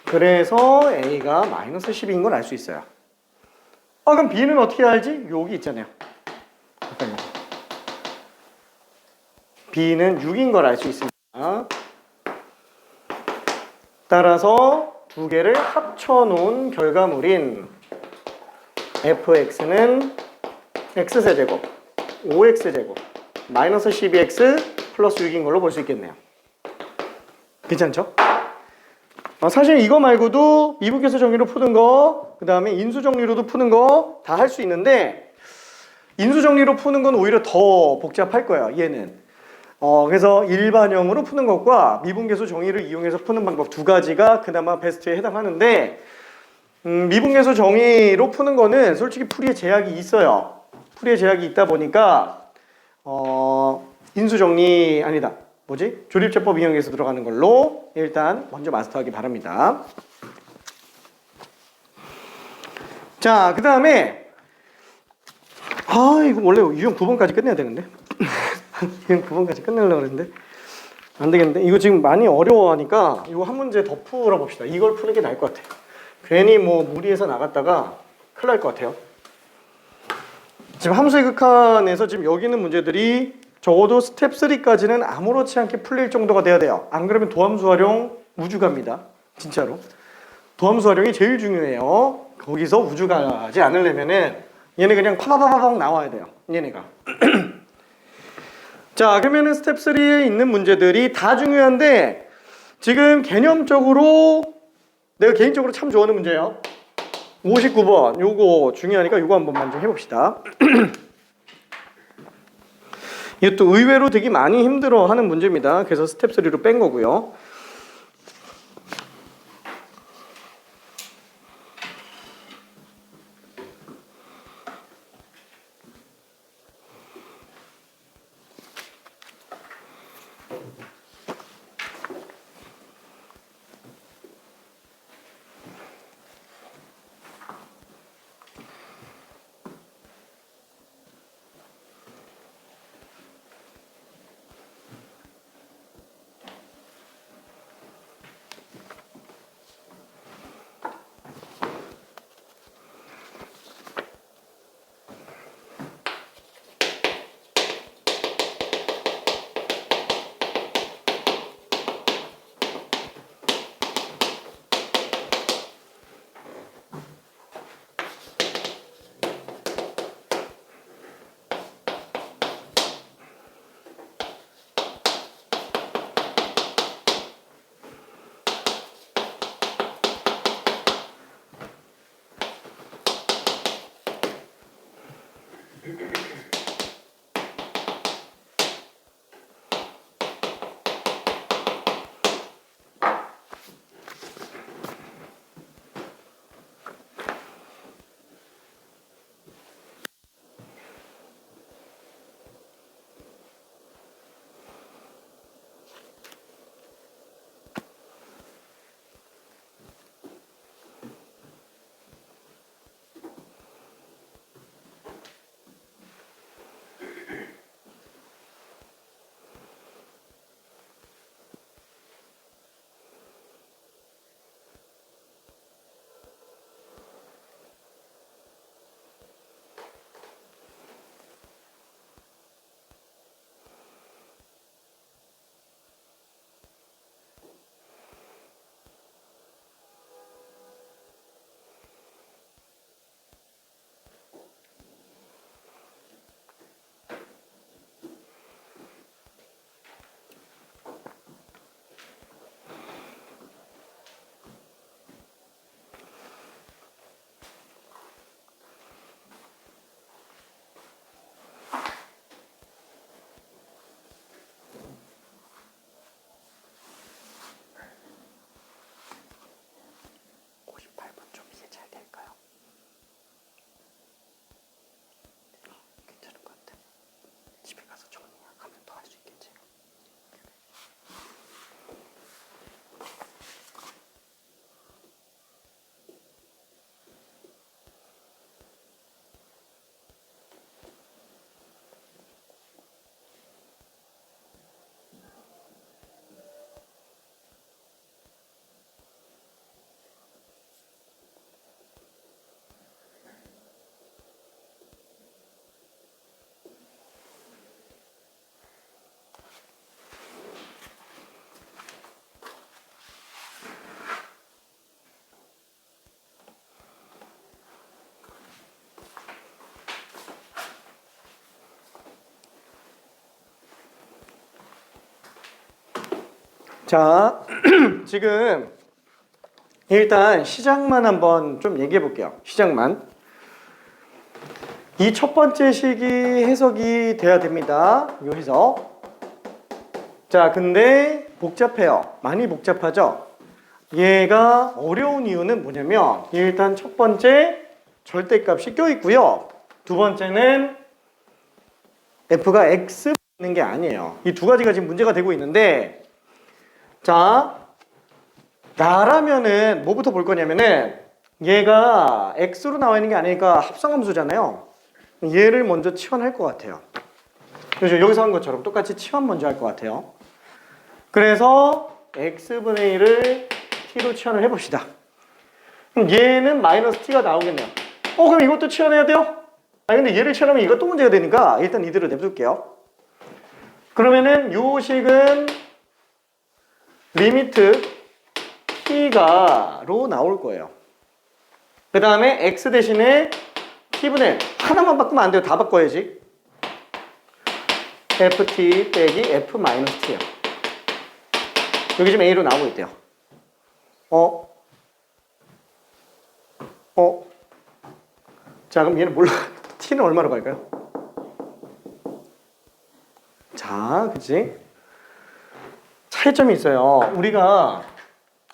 그래서 a가 마이너스 12인 걸 알 수 있어요. 그럼 b는 어떻게 알지? 여기 있잖아요. 잠깐만요. b는 6인 걸 알 수 있습니다. 따라서 두 개를 합쳐놓은 결과물인 fx는 x세제곱 5x제곱 마이너스 12x 플러스 6인 걸로 볼 수 있겠네요. 괜찮죠? 사실 이거 말고도 미분계수 정리로 푸는 거, 그 다음에 인수 정리로도 푸는 거 다 할 수 있는데 인수 정리로 푸는 건 오히려 더 복잡할 거예요. 얘는. 그래서 일반형으로 푸는 것과 미분계수 정의를 이용해서 푸는 방법 두 가지가 그나마 베스트에 해당하는데 미분계수 정의로 푸는 거는 솔직히 풀이에 제약이 있어요. 풀이에 제약이 있다 보니까 인수 정리 아니다. 뭐지? 조립제법 이용해서 들어가는 걸로 일단 먼저 마스터하기 바랍니다. 자, 그 다음에 이거 원래 유형 9번까지 끝내야 되는데 유형 9번까지 끝내려고 그랬는데 안 되겠는데 이거 지금 많이 어려워하니까 이거 한 문제 더 풀어봅시다. 이걸 푸는 게 나을 것 같아요. 괜히 뭐 무리해서 나갔다가 큰일 날 것 같아요. 지금 함수의 극한에서 지금 여기 있는 문제들이 적어도 스텝 3까지는 아무렇지 않게 풀릴 정도가 돼야 돼요. 안 그러면 도함수 활용 우주 갑니다. 진짜로. 도함수 활용이 제일 중요해요. 거기서 우주 가지 않으려면은 얘네 그냥 파바바바박 나와야 돼요. 얘네가. 자, 그러면은 스텝 3에 있는 문제들이 다 중요한데 지금 개념적으로 내가 개인적으로 참 좋아하는 문제예요. 59번 요거 중요하니까 요거 한번만 좀 해봅시다. 이것도 의외로 되게 많이 힘들어하는 문제입니다. 그래서 스텝 3로 뺀 거고요. 자, 지금 일단 시작만 한번 좀 얘기해 볼게요. 시작만. 이 첫 번째 식이 해석이 돼야 됩니다. 요 해석. 자, 근데 복잡해요. 많이 복잡하죠? 얘가 어려운 이유는 뭐냐면 일단 첫 번째 절대값이 껴있고요. 두 번째는 f가 x 있는 게 아니에요. 이 두 가지가 지금 문제가 되고 있는데 자, 나라면은 뭐부터 볼 거냐면은 얘가 x로 나와 있는 게 아니니까 합성함수잖아요. 얘를 먼저 치환할 것 같아요. 그렇죠? 여기서 한 것처럼 똑같이 치환 먼저 할 것 같아요. 그래서 x분의 1을 t로 치환을 해봅시다. 그럼 얘는 마이너스 t가 나오겠네요. 그럼 이것도 치환해야 돼요? 근데 얘를 치환하면 이거 또 문제가 되니까 일단 이대로 냅둘게요. 그러면은 요 식은 리미트 t가로 나올 거예요. 그 다음에 x 대신에 t분의 하나만 바꾸면 안 돼요. 다 바꿔야지. ft 빼기 f 마이너스 t요. 여기 지금 a로 나오고 있대요. 자, 그럼 얘는 몰라. t는 얼마로 갈까요? 자, 그치? 차이점이 있어요. 우리가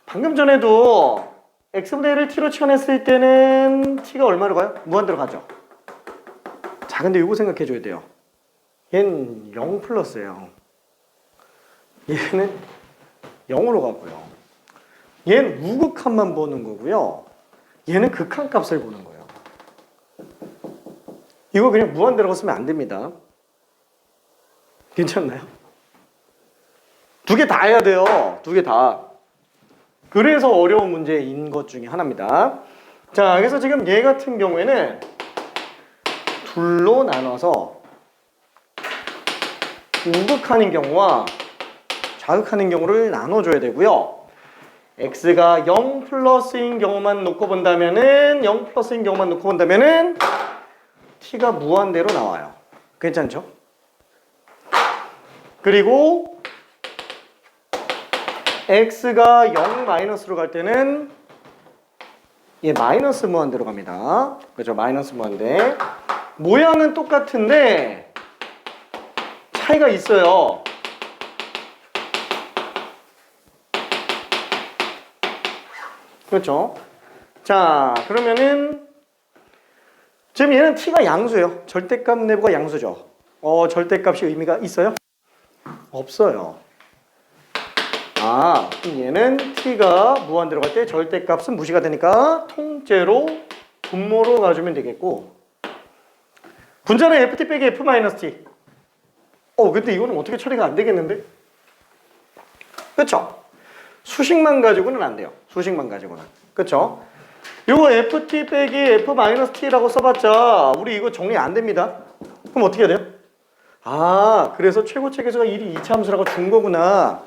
방금 전에도 x분의 1을 t로 치환했을 때는 t가 얼마로 가요? 무한대로 가죠. 자, 근데 이거 생각해 줘야 돼요. 얘는 0 플러스예요. 얘는 0으로 가고요. 얘는 우극한만 보는 거고요. 얘는 극한 값을 보는 거예요. 이거 그냥 무한대로 쓰면 안 됩니다. 괜찮나요? 두 개 다 해야 돼요. 두 개 다. 그래서 어려운 문제인 것 중에 하나입니다. 자, 그래서 지금 얘 같은 경우에는 둘로 나눠서 우극하는 경우와 좌극하는 경우를 나눠줘야 되고요. x가 0 플러스인 경우만 놓고 본다면은 0 플러스인 경우만 놓고 본다면은 t가 무한대로 나와요. 괜찮죠? 그리고 x가 0 마이너스로 갈 때는 얘 마이너스 무한대로 갑니다. 그죠? 마이너스 무한대. 모양은 똑같은데 차이가 있어요. 그렇죠? 자, 그러면은 지금 얘는 t가 양수예요. 절대값 내부가 양수죠. 절대값이 의미가 있어요? 없어요. 그럼 얘는 t가 무한대로 갈 때 절대값은 무시가 되니까 통째로 분모로 가주면 되겠고, 분자는 ft 빼기 f 마이너스 t. 근데 이거는 어떻게 처리가 안 되겠는데? 그쵸? 수식만 가지고는 안 돼요. 수식만 가지고는. 그쵸? 요거 ft 빼기 f 마이너스 t라고 써봤자 우리 이거 정리 안 됩니다. 그럼 어떻게 해야 돼요? 그래서 최고체계수가 1이 2차 함수라고 준 거구나.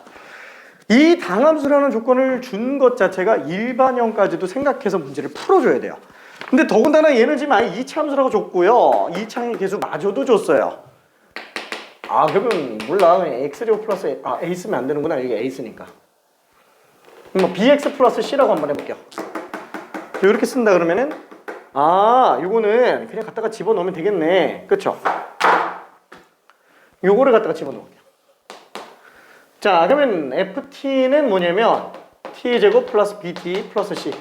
이 당함수라는 조건을 준 것 자체가 일반형까지도 생각해서 문제를 풀어줘야 돼요. 근데 더군다나 얘는 지금 아예 2차 함수라고 줬고요. 2차의 계수마저도 줬어요. 그러면 몰라. x 제곱 플러스 a 쓰면 안 되는구나. 이게 a 쓰니까. 그럼 bx 플러스 c라고 한번 해볼게요. 이렇게 쓴다 그러면은 요거는 그냥 갖다가 집어넣으면 되겠네. 그쵸? 요거를 갖다가 집어넣을게요. 자, 그러면 ft는 뭐냐면 t제곱 플러스 bt 플러스 c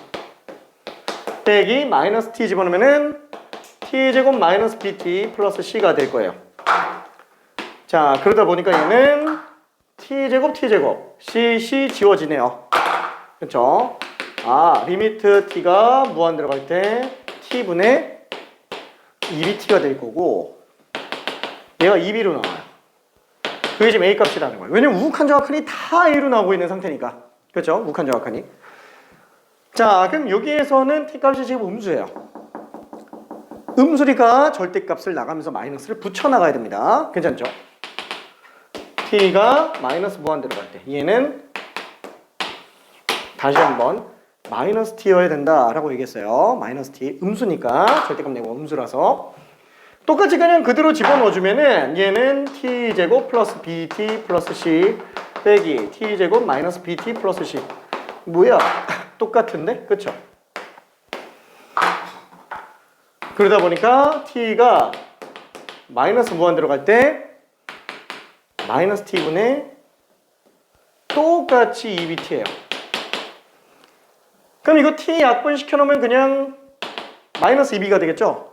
빼기 마이너스 t 집어넣으면은 t제곱 마이너스 bt 플러스 c가 될 거예요. 자, 그러다 보니까 얘는 t제곱 c 지워지네요. 그쵸? 리미트 t가 무한대로 갈 때 t분의 1이 t가 될 거고, 얘가 2b로 나와요. 그게 지금 a 값이라는 거예요. 왜냐면 우극한 정확한이 다 a로 나오고 있는 상태니까. 그렇죠? 우극한 정확한이. 자, 그럼 여기에서는 t 값이 지금 음수예요. 음수니까 절대값을 나가면서 마이너스를 붙여 나가야 됩니다. 괜찮죠? t가 마이너스 무한대로 갈 때 얘는 다시 한번 마이너스 t여야 된다라고 얘기했어요. 마이너스 t 음수니까 절대값 내고 음수라서 똑같이 그냥 그대로 집어넣어주면은 얘는 t제곱 플러스 bt 플러스 c 빼기 t제곱 마이너스 bt 플러스 c. 뭐야? 똑같은데? 그쵸? 그러다 보니까 t가 마이너스 무한 들어갈 때 마이너스 t분의 똑같이 2bt예요. 그럼 이거 t 약분 시켜놓으면 그냥 마이너스 2b가 되겠죠?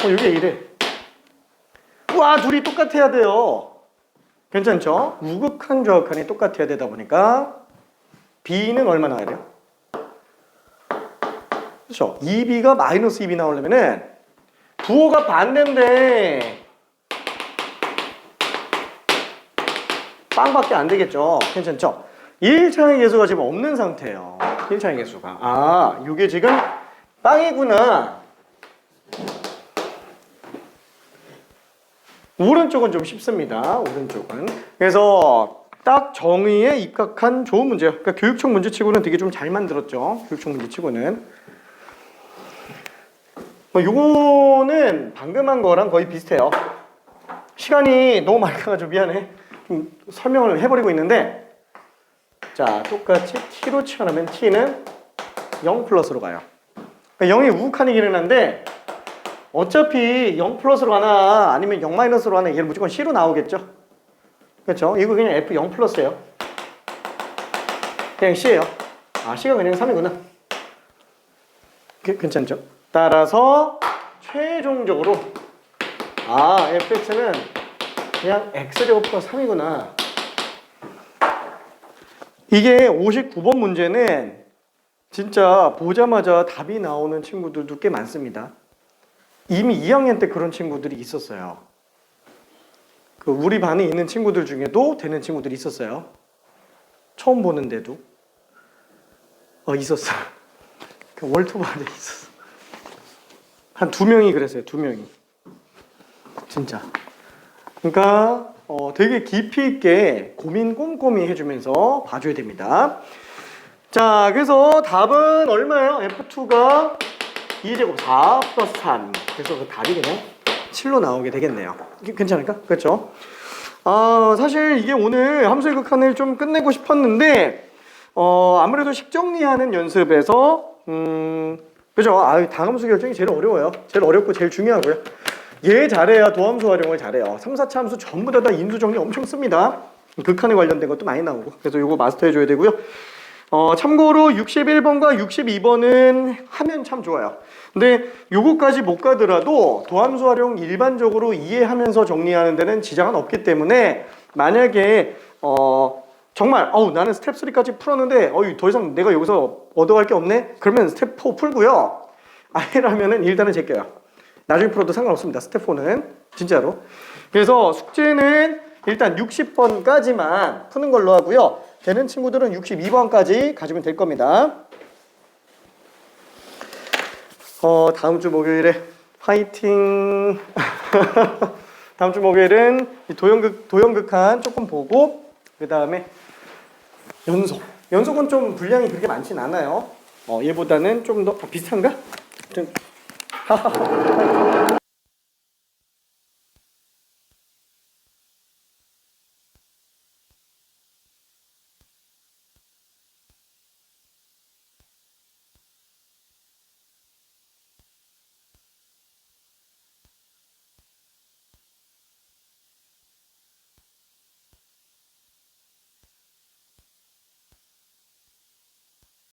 이게 이래. 와, 둘이 똑같아야 돼요. 괜찮죠? 우극한 좌극한이 똑같아야 되다 보니까 b는 얼마 나와야 돼요? 그렇죠? 2b가 마이너스 2b 나오려면은 부호가 반대인데 빵밖에 안 되겠죠? 괜찮죠? 1차의 계수가 지금 없는 상태예요. 1차의 계수가. 아, 이게 지금 빵이구나. 오른쪽은 좀 쉽습니다. 오른쪽은. 그래서 딱 정의에 입각한 좋은 문제예요. 그러니까 교육청 문제치고는 되게 좀 잘 만들었죠. 교육청 문제치고는. 요거는 방금 한 거랑 거의 비슷해요. 시간이 너무 많이 가가지고 미안해. 좀 설명을 해버리고 있는데, 자, 똑같이 t로 치환하면 t는 0 플러스로 가요. 그러니까 0이 우극한이기는 한데 어차피 0 플러스로 가나 아니면 0 마이너스로 가나 얘는 무조건 C로 나오겠죠. 그렇죠? 이거 그냥 F 0 플러스예요. 그냥 C예요. 아, C가 그냥 3이구나. 괜찮죠? 따라서 최종적으로 아, fx는 그냥 x제곱 플러스 3이구나. 이게 59번 문제는 진짜 보자마자 답이 나오는 친구들도 꽤 많습니다. 이미 2학년 때 그런 친구들이 있었어요. 그 우리 반에 있는 친구들 중에도 되는 친구들이 있었어요. 처음 보는데도 있었어. 그 월토반에 있었어. 한 2명이 그랬어요. 2명이. 진짜. 그러니까 되게 깊이 있게 고민 꼼꼼히 해주면서 봐줘야 됩니다. 자, 그래서 답은 얼마예요? F2가 2제곱 4 플러스 3. 그래서 그 답이 그냥 7로 나오게 되겠네요. 괜찮을까? 그렇죠? 사실 이게 오늘 함수의 극한을 좀 끝내고 싶었는데 아무래도 식정리하는 연습에서 그죠? 다함수 결정이 제일 어려워요. 제일 어렵고 제일 중요하고요. 얘 잘해야 도함수 활용을 잘해요. 3, 4차 함수 전부 다 인수 정리 엄청 씁니다. 극한에 관련된 것도 많이 나오고. 그래서 이거 마스터해 줘야 되고요. 참고로 61번과 62번은 하면 참 좋아요. 근데 요거까지 못 가더라도 도함수 활용 일반적으로 이해하면서 정리하는 데는 지장은 없기 때문에 만약에 정말 나는 스텝 3까지 풀었는데 더 이상 내가 여기서 얻어갈 게 없네? 그러면 스텝 4 풀고요. 아니라면은 일단은 제껴요. 나중에 풀어도 상관없습니다. 스텝 4는 진짜로. 그래서 숙제는 일단 60번까지만 푸는 걸로 하고요. 되는 친구들은 62번까지 가지면 될 겁니다. 다음 주 목요일에 파이팅. 다음 주 목요일은 도형극한 조금 보고 그 다음에 연속은 좀 분량이 그렇게 많진 않아요. 얘보다는 좀 더 비슷한가? 좀